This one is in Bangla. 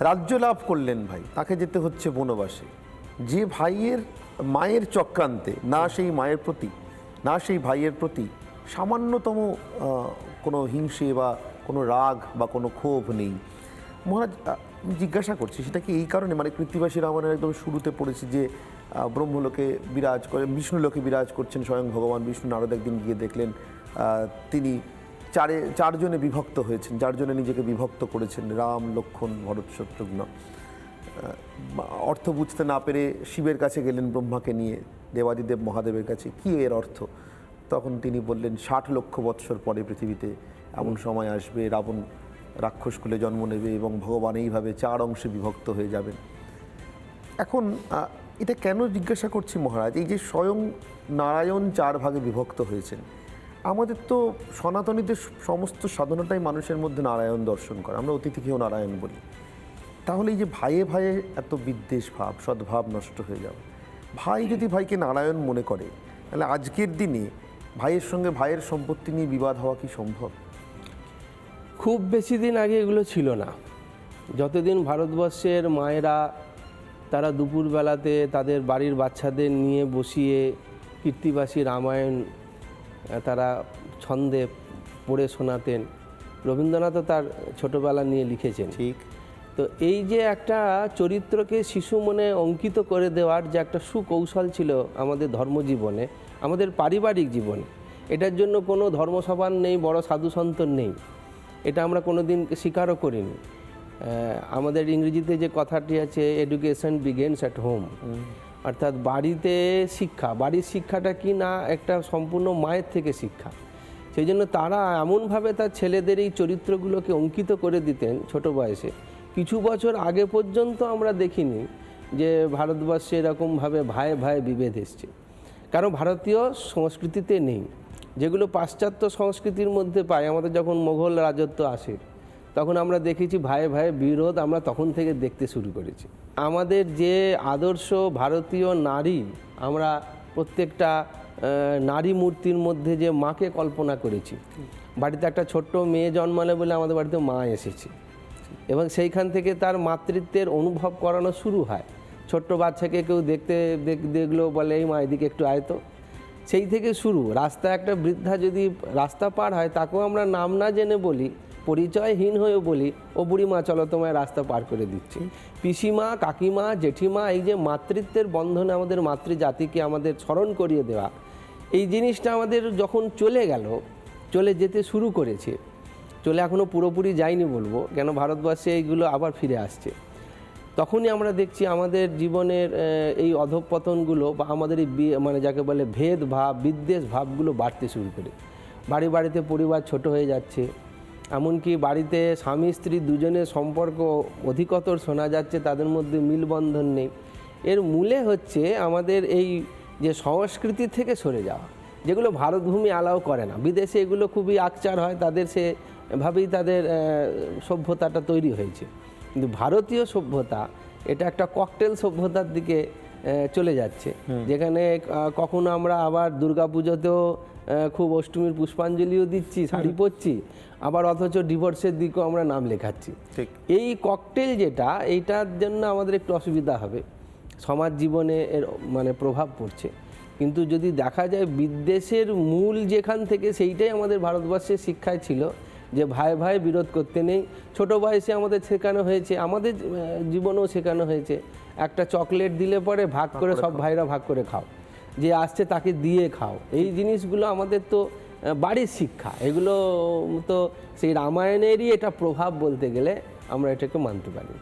রাজ্য লাভ করলেন ভাই, তাকে যেতে হচ্ছে বনবাসে। যে ভাইয়ের মায়ের চক্রান্তে না সেই মায়ের প্রতি না সেই ভাইয়ের প্রতি সামান্যতম কোনো হিংসে বা কোনো রাগ বা কোনো ক্ষোভ নেই। মহারাজ, জিজ্ঞাসা করছি সেটা কি এই কারণে, মানে কৃত্তিবাসী রামায়ণের একদম শুরুতে পড়েছি যে ব্রহ্মলোকে বিরাজ করে, বিষ্ণুলোকে বিরাজ করছেন স্বয়ং ভগবান বিষ্ণু। নারদ একদিন গিয়ে দেখলেন তিনি চারজনে বিভক্ত হয়েছেন, চারজনে নিজেকে বিভক্ত করেছেন, রাম, লক্ষ্মণ, ভরত, শত্রুঘ্ন। অর্থ বুঝতে না পেরে শিবের কাছে গেলেন ব্রহ্মাকে নিয়ে, দেবাদিদেব মহাদেবের কাছে, কি এর অর্থ? তখন তিনি বললেন 60 লক্ষ বৎসর পরে পৃথিবীতে এমন সময় আসবে, রাবণ রাক্ষস কুলে জন্ম নেবে এবং ভগবান এইভাবে 4 অংশে বিভক্ত হয়ে যাবেন। এখন এটা কেন জিজ্ঞাসা করছি মহারাজ, এই যে স্বয়ং নারায়ণ 4 ভাগে বিভক্ত হয়েছেন, আমাদের তো সনাতনীদের সমস্ত সাধনাটাই মানুষের মধ্যে নারায়ণ দর্শন করা, আমরা অতিথিকেও নারায়ণ বলি। তাহলে এই যে ভাইয়ে ভাইয়ে এত বিদ্বেষ ভাব, সদ্ভাব নষ্ট হয়ে যাবে, ভাই যদি ভাইকে নারায়ণ মনে করে, তাহলে আজকের দিনে ভাইয়ের সঙ্গে ভাইয়ের সম্পত্তি নিয়ে বিবাদ হওয়া কি সম্ভব? খুব বেশি দিন আগে এগুলো ছিল না। যতদিন ভারতবর্ষের মায়েরা তারা দুপুরবেলাতে তাদের বাড়ির বাচ্চাদের নিয়ে বসিয়ে কৃত্তিবাসী রামায়ণ তারা ছন্দে পড়ে শোনাতেন। রবীন্দ্রনাথও তার ছোটোবেলা নিয়ে লিখেছেন। ঠিক। তো এই যে একটা চরিত্রকে শিশু মনে অঙ্কিত করে দেওয়ার যে একটা সুকৌশল ছিল আমাদের ধর্মজীবনে, আমাদের পারিবারিক জীবনে, এটার জন্য কোনো ধর্মসভা নেই, বড় সাধুসন্ত নেই, এটা আমরা কোনো দিন স্বীকারও করিনি। আমাদের ইংরেজিতে যে কথাটি আছে, এডুকেশন বিগেন্স অ্যাট হোম, অর্থাৎ বাড়িতে শিক্ষা। বাড়ির শিক্ষাটা কি না, একটা সম্পূর্ণ মায়ের থেকে শিক্ষা। সেই জন্য তারা এমনভাবে তার ছেলেদের এই চরিত্রগুলোকে অঙ্কিত করে দিতেন ছোট বয়সে। কিছু বছর আগে পর্যন্ত আমরা দেখিনি যে ভারতবর্ষে এরকমভাবে ভাই ভাই বিভেদ এসছে, কারণ ভারতীয় সংস্কৃতিতে নেই। যেগুলো পাশ্চাত্য সংস্কৃতির মধ্যে পাই, আমাদের যখন মোগল রাজত্ব আসে তখন আমরা দেখেছি ভাই ভাই বিরোধ, আমরা তখন থেকে দেখতে শুরু করেছি। আমাদের যে আদর্শ ভারতীয় নারী, আমরা প্রত্যেকটা নারী মূর্তির মধ্যে যে মাকে কল্পনা করেছি। বাড়িতে একটা ছোট্ট মেয়ে জন্মালে বলে আমাদের বাড়িতে মা এসেছে, এবং সেইখান থেকে তার মাতৃত্বের অনুভব করানো শুরু হয়। ছোট্ট বাচ্চাকে কেউ দেখলো বলে এই মা এদিকে একটু আয়তো, সেই থেকে শুরু। রাস্তায় একটা বৃদ্ধা যদি রাস্তা পার হয়, তাকেও আমরা নাম না জেনে বলি, পরিচয়হীন হয়েও বলি, ও বুড়িমা চলো তোমায় রাস্তা পার করে দিচ্ছি। পিসিমা, কাকিমা, জেঠিমা, এই যে মাতৃত্বের বন্ধনে আমাদের মাতৃজাতিকে আমাদের স্মরণ করিয়ে দেওয়া, এই জিনিসটা আমাদের যখন চলে যেতে শুরু করেছে, এখনও পুরোপুরি যায়নি বলবো, কেন ভারতবর্ষে এইগুলো আবার ফিরে আসছে, তখনই আমরা দেখছি আমাদের জীবনের এই অধঃপতনগুলো বা আমাদের এই মানে যাকে বলে ভেদ ভাব, বিদ্বেষ ভাবগুলো বাড়তে শুরু করে। বাড়িতে পরিবার ছোট হয়ে যাচ্ছে, এমনকি বাড়িতে স্বামী স্ত্রী দুজনের সম্পর্ক অধিকতর শোনা যাচ্ছে, তাদের মধ্যে মিলবন্ধন নেই। এর মূলে হচ্ছে আমাদের এই যে সংস্কৃতি থেকে সরে যাওয়া, যেগুলো ভারতভূমি অ্যালাউ করে না। বিদেশে এগুলো খুবই আকচার হয়, তাদের সেভাবেই তাদের সভ্যতাটা তৈরি হয়েছে। কিন্তু ভারতীয় সভ্যতা এটা একটা ককটেল সভ্যতার দিকে চলে যাচ্ছে, যেখানে কখনো আমরা আবার দুর্গাপুজোতেও খুব অষ্টমীর পুষ্পাঞ্জলিও দিচ্ছি, শাড়ি পরছি, আবার অথচ ডিভোর্সের দিকেও আমরা নাম লেখাচ্ছি। এই ককটেল যেটা, এইটার জন্য আমাদের একটু অসুবিধা হবে, সমাজ জীবনে এর মানে প্রভাব পড়ছে। কিন্তু যদি দেখা যায় বিদ্বেষের মূল যেখান থেকে, সেইটাই আমাদের ভারতবর্ষের শিক্ষায় ছিল যে ভাই ভাই বিরোধ করতে নেই। ছোটো বয়সে আমাদের শেখানো হয়েছে, আমাদের জীবনেও শেখানো হয়েছে, একটা চকলেট দিলে পরে ভাগ করে সব ভাইরা ভাগ করে খাও, যে আসছে তাকে দিয়ে খাও। এই জিনিসগুলো আমাদের তো বাড়ির শিক্ষা, এগুলো তো সেই রামায়ণেরই এটা প্রভাব বলতে গেলে আমরা এটাকে মানতে পারি।